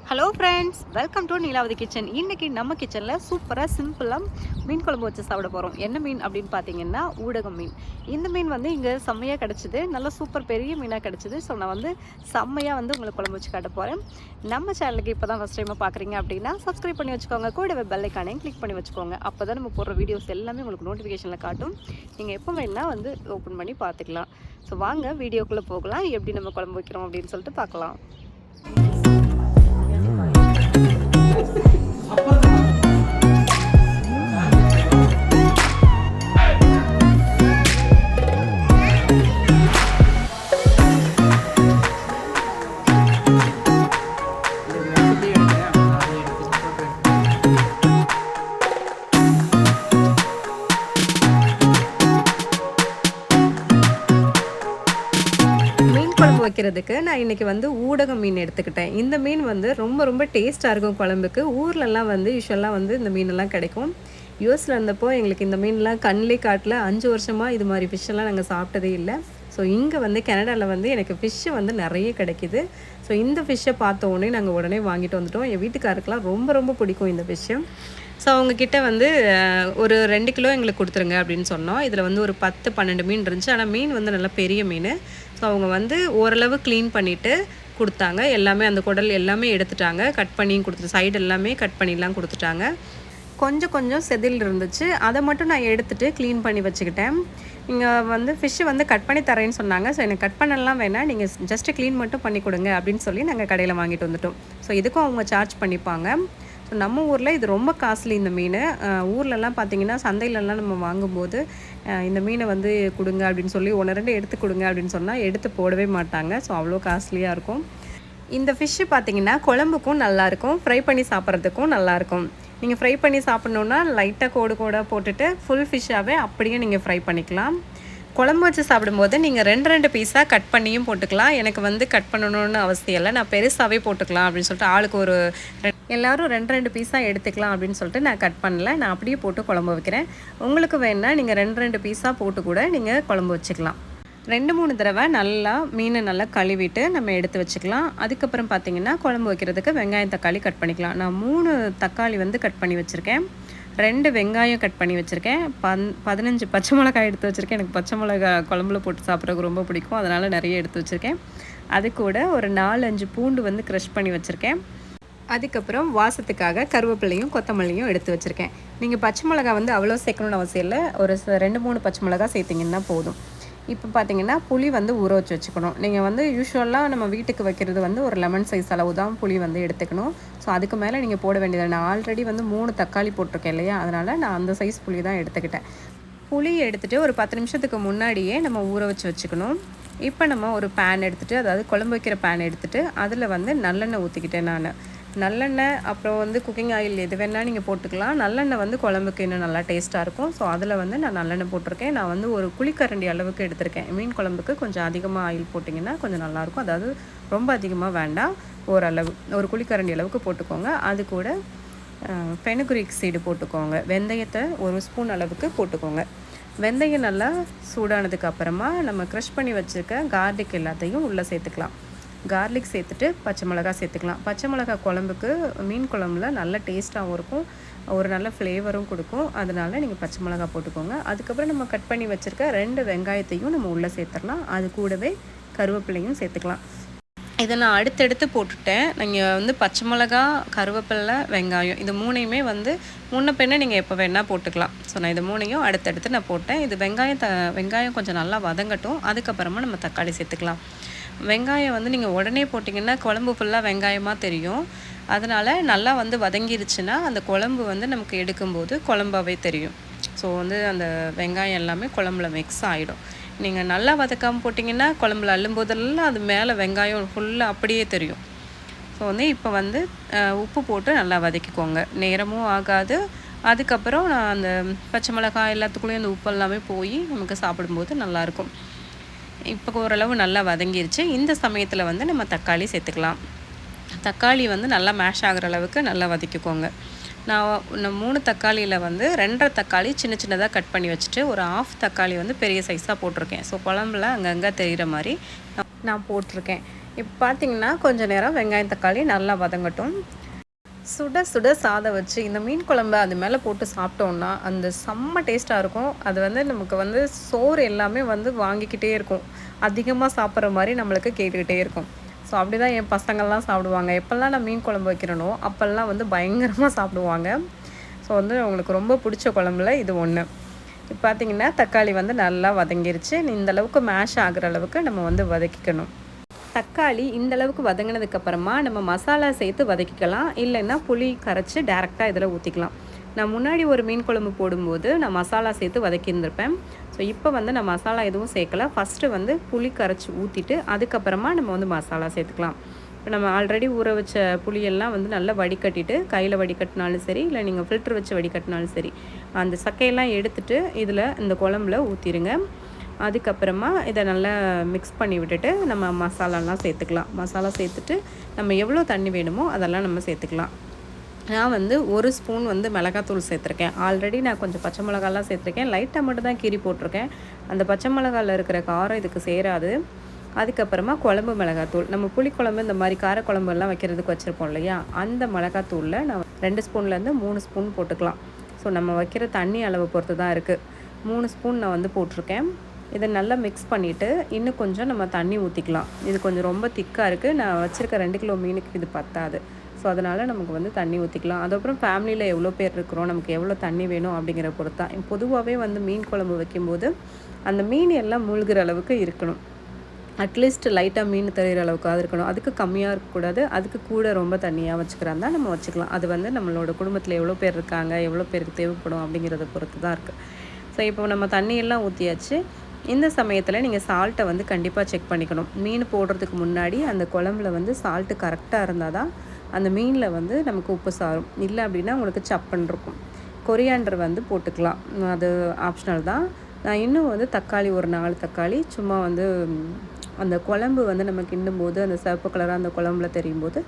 Hello friends, welcome to Neelavathi kitchen. இன்றைக்கி நம்ம கிச்சனில் சூப்பராக சிம்பிளாக மீன் குழம்பு வச்சு சாப்பிட போகிறோம். என்ன மீன் அப்படின்னு பார்த்தீங்கன்னா ஊடகம் மீன். இந்த மீன் வந்து இங்கே செம்மையாக கிடச்சிது, நல்லா சூப்பர் பெரிய மீனாக கிடச்சிது. ஸோ நான் வந்து செம்மையாக வந்து உங்களுக்கு குழம்பு வச்சு காட்ட போகிறேன். நம்ம சேனலுக்கு இப்போ தான் ஃபஸ்ட் டைமாக பார்க்குறீங்க அப்படின்னா சப்ஸ்கிரைப் பண்ணி வச்சுக்கோங்க, கூடவே பெல் ஐக்கானையும் கிளிக் பண்ணி வச்சுக்கோங்க. அப்போ தான் நம்ம போடுற வீடியோஸ் எல்லாமே உங்களுக்கு நோட்டிஃபிகேஷனில் காட்டும். நீங்கள் எப்போ வேணால் வந்து ஓப்பன் பண்ணி பார்த்துக்கலாம். ஸோ வாங்க வீடியோக்குள்ளே போகலாம், எப்படி நம்ம குழம்பு வைக்கிறோம் அப்படின்னு சொல்லிட்டு பார்க்கலாம். வைக்கிறதுக்கு நான் இன்றைக்கி வந்து ஊடகம் மீன் எடுத்துக்கிட்டேன். இந்த மீன் வந்து ரொம்ப டேஸ்ட்டாக இருக்கும் குழம்புக்கு. ஊர்லலாம் வந்து யூஸ்வலாக வந்து இந்த மீனெல்லாம் கிடைக்கும். யூஎஸில் இருந்தப்போ எங்களுக்கு இந்த மீன்லாம் கண்ணிலே காட்டில் 5 வருஷமாக இது மாதிரி ஃபிஷ்ஷெல்லாம் நாங்கள் சாப்பிட்டதே இல்லை. ஸோ இங்கே வந்து கனடாவில் வந்து எனக்கு ஃபிஷ்ஷு வந்து நிறைய கிடைக்கிது. ஸோ இந்த ஃபிஷ்ஷை பார்த்த உடனே நாங்கள் உடனே வாங்கிட்டு வந்துட்டோம். என் வீட்டுக்காருக்கெலாம் ரொம்ப பிடிக்கும் இந்த ஃபிஷ்ஷு. ஸோ அவங்கக்கிட்ட வந்து ஒரு 2 கிலோ எங்களுக்கு கொடுத்துருங்க அப்படின்னு சொன்னோம். இதில் வந்து ஒரு 10-12 மீன் இருந்துச்சு. ஆனால் மீன் வந்து நல்லா பெரிய மீன். ஸோ அவங்க வந்து ஓரளவு க்ளீன் பண்ணிவிட்டு கொடுத்தாங்க. எல்லாமே அந்த குடல் எல்லாமே எடுத்துட்டாங்க, கட் பண்ணியும் கொடுத்துட்டு சைடு எல்லாமே கட் பண்ணிலாம் கொடுத்துட்டாங்க. கொஞ்சம் செதில் இருந்துச்சு, அதை மட்டும் நான் எடுத்துகிட்டு க்ளீன் பண்ணி வச்சுக்கிட்டேன். இங்கே வந்து ஃபிஷ்ஷு வந்து கட் பண்ணி தரேன்னு சொன்னாங்க. ஸோ எனக்கு கட் பண்ணலாம் வேணாம், நீங்கள் ஜஸ்ட்டு க்ளீன் மட்டும் பண்ணி கொடுங்க அப்படின்னு சொல்லி நாங்கள் கடையில் வாங்கிட்டு வந்துட்டோம். ஸோ இதுக்கும் அவங்க சார்ஜ் பண்ணிப்பாங்க. ஸோ நம்ம ஊரில் இது ரொம்ப காஸ்ட்லி இந்த மீன். ஊர்லலாம் பார்த்திங்கன்னா சந்தையிலலாம் நம்ம வாங்கும்போது இந்த மீனை வந்து கொடுங்க அப்படின்னு சொல்லி 1-2 எடுத்து கொடுங்க அப்படின்னு சொன்னால் எடுத்து போடவே மாட்டாங்க. ஸோ அவ்வளோ காஸ்ட்லியாக இருக்கும். இந்த ஃபிஷ்ஷு பார்த்திங்கன்னா குழம்புக்கும் நல்லாயிருக்கும், ஃப்ரை பண்ணி சாப்பிட்றதுக்கும் நல்லாயிருக்கும். நீங்கள் ஃப்ரை பண்ணி சாப்பிட்ணுன்னா லைட்டாக கோடாக போட்டுட்டு ஃபுல் ஃபிஷ்ஷாகவே அப்படியே நீங்கள் ஃப்ரை பண்ணிக்கலாம். குழம்பு வச்சு சாப்பிடும்போது நீங்கள் 2 பீஸாக கட் பண்ணியும் போட்டுக்கலாம். எனக்கு வந்து கட் பண்ணணுன்னு அவசியம் இல்லை, நான் பெருசாகவே போட்டுக்கலாம் அப்படின்னு சொல்லிட்டு ஆளுக்கு ஒரு எல்லோரும் 2 பீஸாக எடுத்துக்கலாம் அப்படின்னு சொல்லிட்டு நான் கட் பண்ணல, நான் அப்படியே போட்டு குழம்பு வைக்கிறேன். உங்களுக்கு வேணால் நீங்கள் 2 பீஸாக போட்டு கூட நீங்கள் குழம்பு வச்சுக்கலாம். 2-3 தடவை நல்லா மீனை நல்லா கழுவிட்டு நம்ம எடுத்து வச்சுக்கலாம். அதுக்கப்புறம் பார்த்திங்கன்னா குழம்பு வைக்கிறதுக்கு வெங்காயம் தக்காளி கட் பண்ணிக்கலாம். நான் 3 தக்காளி வந்து கட் பண்ணி வச்சுருக்கேன், 2 வெங்காயம் கட் பண்ணி வச்சுருக்கேன், 15 பச்சை மிளகாய் எடுத்து வச்சுருக்கேன். எனக்கு பச்சை மிளகா குழம்புல போட்டு சாப்பிட்றதுக்கு ரொம்ப பிடிக்கும், அதனால் நிறைய எடுத்து வச்சுருக்கேன். அது கூட ஒரு 4-5 பூண்டு வந்து க்ரஷ் பண்ணி வச்சுருக்கேன். அதுக்கப்புறம் வாசத்துக்காக கருவேப்பிலையும் கொத்தமல்லியும் எடுத்து வச்சுருக்கேன். நீங்கள் பச்சை மிளகா வந்து அவ்வளோ சேர்க்கணுன்னு அவசியம் இல்லை, ஒரு 2-3 பச்சை மிளகா சேர்த்திங்கன்னா போதும். இப்போ பார்த்தீங்கன்னா புளி வந்து ஊற வச்சு வச்சுக்கணும். நீங்கள் வந்து யூஸ்வலாக நம்ம வீட்டுக்கு வைக்கிறது வந்து ஒரு லெமன் சைஸ் அளவு தான் புளி வந்து எடுத்துக்கணும். ஸோ அதுக்கு மேலே நீங்கள் போட வேண்டியது. நான் ஆல்ரெடி வந்து 3 தக்காளி போட்டிருக்கேன் இல்லையா, அதனால் நான் அந்த சைஸ் புளி தான் எடுத்துக்கிட்டேன். புளி எடுத்துகிட்டு ஒரு 10 நிமிஷத்துக்கு முன்னாடியே நம்ம ஊற வச்சு வச்சுக்கணும். இப்போ நம்ம ஒரு பேன் எடுத்துகிட்டு, அதாவது குழம்பு வைக்கிற பேன் எடுத்துகிட்டு அதில் வந்து நல்லெண்ணெய் ஊற்றிக்கிட்டேன். நான் நல்லெண்ணெய் அப்புறம் வந்து குக்கிங் ஆயில் எது வேணால் நீங்கள் போட்டுக்கலாம். நல்லெண்ணெய் வந்து குழம்புக்கு இன்னும் நல்லா டேஸ்ட்டாக இருக்கும். ஸோ அதில் வந்து நான் நல்லெண்ணெய் போட்டிருக்கேன். நான் வந்து ஒரு குழிக்கரண்டி அளவுக்கு எடுத்திருக்கேன். மீன் குழம்புக்கு கொஞ்சம் அதிகமாக ஆயில் போட்டிங்கன்னா கொஞ்சம் நல்லாயிருக்கும். அதாவது ரொம்ப அதிகமாக வேண்டாம், ஓரளவு ஒரு குழிக்கரண்டி அளவுக்கு போட்டுக்கோங்க. அது கூட ஃபெனுக்ரீக் சீடு போட்டுக்கோங்க. வெந்தயத்தை 1 ஸ்பூன் அளவுக்கு போட்டுக்கோங்க. வெந்தயம் நல்லா சூடானதுக்கு அப்புறமா நம்ம க்ரஷ் பண்ணி வச்சுருக்க கார்லிக் எல்லாத்தையும் உள்ளே சேர்த்துக்கலாம். கார்லிக் சேர்த்துட்டு பச்சை மிளகா சேர்த்துக்கலாம். பச்சை மிளகா குழம்புக்கு மீன் குழம்புல நல்ல டேஸ்ட்டாகவும் இருக்கும், ஒரு நல்ல ஃப்ளேவரும் கொடுக்கும். அதனால் நீங்கள் பச்சை மிளகா போட்டுக்கோங்க. அதுக்கப்புறம் நம்ம கட் பண்ணி வச்சுருக்க 2 வெங்காயத்தையும் நம்ம உள்ளே சேர்த்துடலாம். அது கூடவே கருவேப்பிலையும் சேர்த்துக்கலாம். இதை நான் அடுத்தடுத்து போட்டுட்டேன். நீங்கள் வந்து பச்சை மிளகா, கருவேப்பிலை, வெங்காயம் இது 3யுமே வந்து முன்ன பின்ன நீங்கள் எப்போ வேணால் போட்டுக்கலாம். ஸோ நான் இது 3யும் அடுத்தடுத்து நான் போட்டேன். இது வெங்காயம் கொஞ்சம் நல்லா வதங்கட்டும். அதுக்கப்புறமா நம்ம தக்காளி சேர்த்துக்கலாம். வெங்காயம் வந்து நீங்கள் உடனே போட்டிங்கன்னா குழம்பு ஃபுல்லாக வெங்காயமாக தெரியும். அதனால் நல்லா வந்து வதங்கிருச்சுன்னா அந்த குழம்பு வந்து நமக்கு எடுக்கும்போது குழம்பாகவே தெரியும். ஸோ வந்து அந்த வெங்காயம் எல்லாமே குழம்புல மிக்ஸ் ஆகிடும். நீங்கள் நல்லா வதக்காமல் போட்டிங்கன்னா குழம்புல அள்ளும்போதெல்லாம் அது மேலே வெங்காயம் ஃபுல்லாக அப்படியே தெரியும். ஸோ வந்து இப்போ வந்து உப்பு போட்டு நல்லா வதக்கிக்கோங்க, நேரமும் ஆகாது. அதுக்கப்புறம் நான் அந்த பச்சை மிளகாய் எல்லாத்துக்குள்ளேயும் அந்த உப்பு எல்லாமே போய் நமக்கு சாப்பிடும்போது நல்லாயிருக்கும். இப்போ ஓரளவு நல்லா வதங்கிருச்சு. இந்த சமயத்தில் வந்து நம்ம தக்காளி சேர்த்துக்கலாம். தக்காளி வந்து நல்லா மேஷ் ஆகிற அளவுக்கு நல்லா வதக்கிக்கோங்க. நான் 3 தக்காளியில் வந்து 2.5 தக்காளி சின்னதாக கட் பண்ணி வச்சுட்டு ஒரு 1/2 தக்காளி வந்து பெரிய சைஸாக போட்டிருக்கேன். ஸோ குழம்புல அங்கங்கே தெரிகிற மாதிரி நான் போட்டிருக்கேன். இப்போ பார்த்தீங்கன்னா கொஞ்சம் நேரம் வெங்காயம் தக்காளி நல்லா வதங்கட்டும். சுட சுட சாதம் வச்சு இந்த மீன் குழம்பு அது மேலே போட்டு சாப்பிட்டோன்னா அந்த செம்ம டேஸ்ட்டாக இருக்கும். அது வந்து நமக்கு வந்து சோறு எல்லாமே வந்து வாங்கிக்கிட்டே இருக்கும். அதிகமாக சாப்பிட்ற மாதிரி நம்மளுக்கு கேட்டுக்கிட்டே இருக்கும். ஸோ அப்படி தான் என் பசங்கள்லாம் சாப்பிடுவாங்க. எப்போல்லாம் நான் மீன் குழம்பு வைக்கிறேனோ அப்போல்லாம் வந்து பயங்கரமாக சாப்பிடுவாங்க. ஸோ வந்து அவங்களுக்கு ரொம்ப பிடிச்ச குழம்புல இது ஒன்று. இப்போ பார்த்தீங்கன்னா தக்காளி வந்து நல்லா வதங்கிருச்சு. இந்த அளவுக்கு மேஷ் ஆகிற அளவுக்கு நம்ம வந்து வதக்கிக்கணும். தக்காளி இந்த அளவுக்கு வதங்கினதுக்கப்புறமா நம்ம மசாலா சேர்த்து வதக்கிக்கலாம். இல்லைன்னா புளி கரைச்சி டேரெக்டாக இதில் ஊற்றிக்கலாம். நான் முன்னாடி ஒரு மீன் குழம்பு போடும்போது நான் மசாலா சேர்த்து வதக்கியிருந்திருப்பேன். ஸோ இப்போ வந்து நான் மசாலா எதுவும் சேர்க்கல. ஃபஸ்ட்டு வந்து புளி கரைச்சி ஊற்றிட்டு அதுக்கப்புறமா நம்ம வந்து மசாலா சேர்த்துக்கலாம். இப்போ நம்ம ஆல்ரெடி ஊற வச்ச புளியெல்லாம் வந்து நல்லா வடிகட்டிட்டு கையில் வடிகட்டினாலும் சரி, இல்லை நீங்கள் ஃபில்ட்ரு வச்சு வடிகட்டினாலும் சரி, அந்த சக்கையெல்லாம் எடுத்துகிட்டு இதில் இந்த குழம்புல ஊற்றிடுங்க. அதுக்கப்புறமா இதை நல்லா மிக்ஸ் பண்ணி விட்டுட்டு நம்ம மசாலாலாம் சேர்த்துக்கலாம். மசாலா சேர்த்துட்டு நம்ம எவ்வளோ தண்ணி வேணுமோ அதெல்லாம் நம்ம சேர்த்துக்கலாம். நான் வந்து 1 ஸ்பூன் வந்து மிளகாத்தூள் சேர்த்துருக்கேன். ஆல்ரெடி நான் கொஞ்சம் பச்சை மிளகாலாம் சேர்த்துருக்கேன். லைட்டாக மட்டும் தான் கீரி போட்டிருக்கேன். அந்த பச்சை மிளகாவில் இருக்கிற காரம் இதுக்கு சேராது. அதுக்கப்புறமா குழம்பு மிளகாத்தூள், நம்ம புளிக்குழம்பு இந்த மாதிரி காரக்குழம்புலாம் வைக்கிறதுக்கு வச்சுருப்போம் இல்லையா, அந்த மிளகாத்தூளில் நான் 2 ஸ்பூன்லேருந்து 3 ஸ்பூன் போட்டுக்கலாம். ஸோ நம்ம வைக்கிற தண்ணி அளவை பொறுத்து தான் இருக்குது. 3 ஸ்பூன் நான் வந்து போட்டிருக்கேன். இதை நல்லா மிக்ஸ் பண்ணிவிட்டு இன்னும் கொஞ்சம் நம்ம தண்ணி ஊற்றிக்கலாம். இது கொஞ்சம் ரொம்ப திக்காக இருக்குது. நான் வச்சுருக்க 2 கிலோ மீனுக்கு இது பத்தாது. ஸோ அதனால் நமக்கு வந்து தண்ணி ஊற்றிக்கலாம். அதுக்கப்புறம் ஃபேமிலியில் எவ்வளோ பேர் இருக்கிறோம், நமக்கு எவ்வளோ தண்ணி வேணும் அப்படிங்கிற பொறுத்து தான். பொதுவாகவே வந்து மீன் குழம்பு வைக்கும்போது அந்த மீன் எல்லாம் மூழ்கிற அளவுக்கு இருக்கணும். அட்லீஸ்ட் லைட்டாக மீன் தெரிகிற அளவுக்காக இருக்கணும். அதுக்கு கம்மியாக இருக்கக்கூடாது. அதுக்கு கூட ரொம்ப தண்ணியாக வச்சுக்கிறாந்தா நம்ம வச்சுக்கலாம். அது வந்து நம்மளோட குடும்பத்தில் எவ்வளோ பேர் இருக்காங்க, எவ்வளோ பேருக்கு தேவைப்படும் அப்படிங்கிறத பொறுத்து தான் இருக்குது. ஸோ இப்போ நம்ம தண்ணியெல்லாம் ஊற்றியாச்சு. இந்த சமயத்தில் நீங்கள் சால்ட்டை வந்து கண்டிப்பாக செக் பண்ணிக்கணும். மீன் போடுறதுக்கு முன்னாடி அந்த குழம்புல வந்து சால்ட்டு கரெக்டாக இருந்தால் தான் அந்த மீனில் வந்து நமக்கு உப்பு சாரும். இல்லை அப்படின்னா உங்களுக்கு சப்புன்னு இருக்கும். கொரியாண்டர் வந்து போட்டுக்கலாம். அது ஆப்ஷனல் தான். நான் இன்னும் வந்து தக்காளி ஒரு 4 தக்காளி சும்மா வந்து அந்த குழம்பு வந்து நம்ம கிண்டும்போது அந்த சிவப்பு கலராக அந்த குழம்புல தெரியும் போது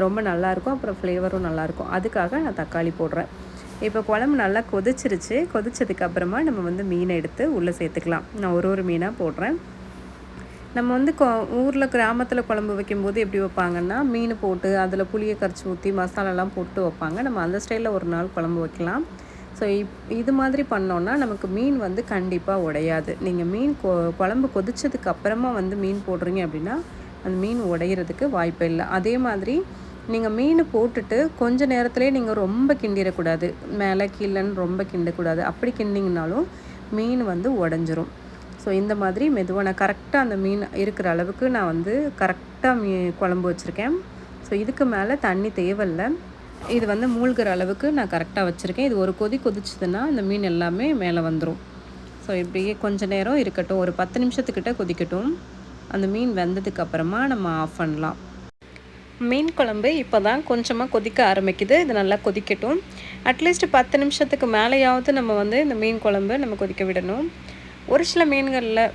ரொம்ப நல்லாயிருக்கும். அப்புறம் ஃப்ளேவரும் நல்லாயிருக்கும். அதுக்காக நான் தக்காளி போடுறேன். இப்போ குழம்பு நல்லா கொதிச்சிருச்சு. கொதிச்சதுக்கப்புறமா நம்ம வந்து மீனை எடுத்து உள்ளே சேர்த்துக்கலாம். நான் ஒரு மீனாக போடுறேன். நம்ம வந்து ஊரில் கிராமத்தில் குழம்பு வைக்கும்போது எப்படி வைப்பாங்கன்னா, மீன் போட்டு அதில் புளியை கரைச்சி ஊற்றி மசாலாலாம் போட்டு வைப்பாங்க. நம்ம அந்த ஸ்டைலில் ஒரு நாள் குழம்பு வைக்கலாம். ஸோ இது மாதிரி பண்ணோன்னா நமக்கு மீன் வந்து கண்டிப்பாக உடையாது. நீங்கள் மீன் குழம்பு கொதிச்சதுக்கு அப்புறமா வந்து மீன் போடுறீங்க அப்படின்னா அந்த மீன் உடையிறதுக்கு வாய்ப்பு இல்லை. அதே மாதிரி நீங்கள் மீன் போட்டுட்டு கொஞ்சம் நேரத்துலேயே நீங்கள் ரொம்ப கிண்டிடக்கூடாது. மேலே கீழேன்னு ரொம்ப கிண்டக்கூடாது. அப்படி கிண்டிங்கனாலும் மீன் வந்து உடஞ்சிரும். ஸோ இந்த மாதிரி மெதுவாக நான் கரெக்டாக அந்த மீன் இருக்கிற அளவுக்கு நான் வந்து கரெக்டாக குழம்பு வச்சுருக்கேன். ஸோ இதுக்கு மேலே தண்ணி தேவையில்லை. இது வந்து மூழ்கிற அளவுக்கு நான் கரெக்டாக வச்சுருக்கேன். இது ஒரு கொதிச்சதுன்னா இந்த மீன் எல்லாமே மேலே வந்துடும். ஸோ இப்படியே கொஞ்சம் நேரம் இருக்கட்டும். ஒரு 10 நிமிஷத்துக்கிட்ட கொதிக்கட்டும். அந்த மீன் வெந்ததுக்கப்புறமா நம்ம ஆஃப் பண்ணலாம். மீன் குழம்பு இப்போ தான் கொஞ்சமாக கொதிக்க ஆரம்பிக்குது. இது நல்லா கொதிக்கட்டும். அட்லீஸ்ட் 10 நிமிஷத்துக்கு மேலேயாவது நம்ம வந்து இந்த மீன் குழம்பு நம்ம கொதிக்க விடணும். ஒரு சில மீன்களில்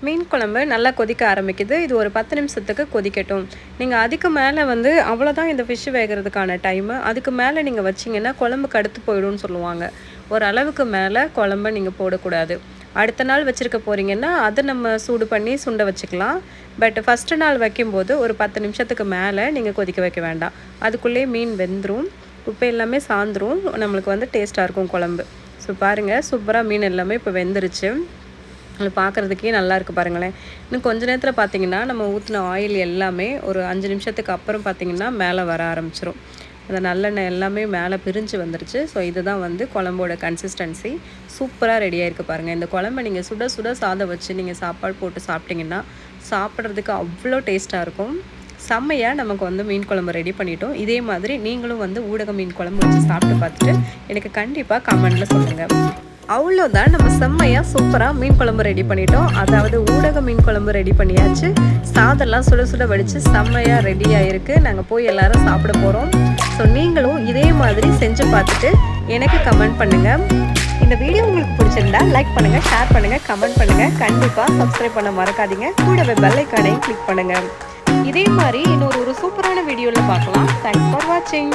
மீன் குழம்பு நல்லா கொதிக்க ஆரம்பிக்குது. இது ஒரு 10 நிமிஷத்துக்கு கொதிக்கட்டும். நீங்கள் அதுக்கு மேலே வந்து அவ்வளோதான் இந்த ஃபிஷ் வேகிறதுக்கான டைமு. அதுக்கு மேலே நீங்கள் வச்சிங்கன்னா குழம்பு கடுத்து போயிடும்னு சொல்லுவாங்க. ஒரு அளவுக்கு மேலே குழம்ப நீங்கள் போடக்கூடாது. அடுத்த நாள் வச்சுருக்க போகிறீங்கன்னா அதை நம்ம சூடு பண்ணி சுண்ட வச்சுக்கலாம். பட் ஃபஸ்ட்டு நாள் வைக்கும்போது ஒரு 10 நிமிஷத்துக்கு மேலே நீங்கள் கொதிக்க வைக்க வேண்டாம். அதுக்குள்ளேயே மீன் வெந்துடும். உப்பு எல்லாமே சாந்துடும். நம்மளுக்கு வந்து டேஸ்ட்டாக இருக்கும் குழம்பு. ஸோ பாருங்கள், சூப்பராக மீன் எல்லாமே இப்போ வெந்துருச்சு. அது பார்க்குறதுக்கே நல்லாயிருக்கு பாருங்களேன். இன்னும் கொஞ்சம் நேரத்தில் பார்த்தீங்கன்னா நம்ம ஊற்றின ஆயில் எல்லாமே ஒரு 5 நிமிஷத்துக்கு அப்புறம் பார்த்திங்கன்னா மேலே வர ஆரம்பிச்சிடும். அந்த நல்லெண்ணெய் எல்லாமே மேலே பிரிஞ்சு வந்துருச்சு. ஸோ இதுதான் வந்து குழம்போட கன்சிஸ்டன்சி. சூப்பராக ரெடியாக இருக்குது பாருங்கள். இந்த குழம்பை நீங்கள் சுட சுட சாதம் வச்சு நீங்கள் சாப்பாடு போட்டு சாப்பிட்டிங்கன்னா சாப்பிட்றதுக்கு அவ்வளோ டேஸ்ட்டாக இருக்கும். செம்மையாக நமக்கு வந்து மீன் குழம்பு ரெடி பண்ணிட்டோம். இதே மாதிரி நீங்களும் வந்து ஊடக மீன் குழம்பு வச்சு சாப்பிட்டு பார்த்துட்டு எனக்கு கண்டிப்பாக கமெண்டில் சொல்லுங்கள். அவ்வளோதான், நம்ம செம்மையாக சூப்பராக மீன் குழம்பு ரெடி பண்ணிட்டோம். அதாவது ஊடக மீன் குழம்பு ரெடி பண்ணியாச்சு. சாதம்லாம் சுட சுட வடித்து செம்மையாக ரெடியாக இருக்குது. நாங்கள் போய் எல்லோரும் சாப்பிட போகிறோம். ஸோ நீங்களும் இதே மாதிரி செஞ்சு பார்த்துட்டு எனக்கு கமெண்ட் பண்ணுங்கள். இந்த வீடியோ உங்களுக்கு பிடிச்சிருந்தா லைக் பண்ணுங்கள், ஷேர் பண்ணுங்கள், கமெண்ட் பண்ணுங்கள். கண்டிப்பாக சப்ஸ்கிரைப் பண்ண மறக்காதீங்க. கூடவே பெல் ஐகானையும் கிளிக் பண்ணுங்கள். இதே மாதிரி இன்னொரு சூப்பரான வீடியோவில் பார்க்கலாம். தேங்க்ஸ் ஃபார் வாட்சிங்.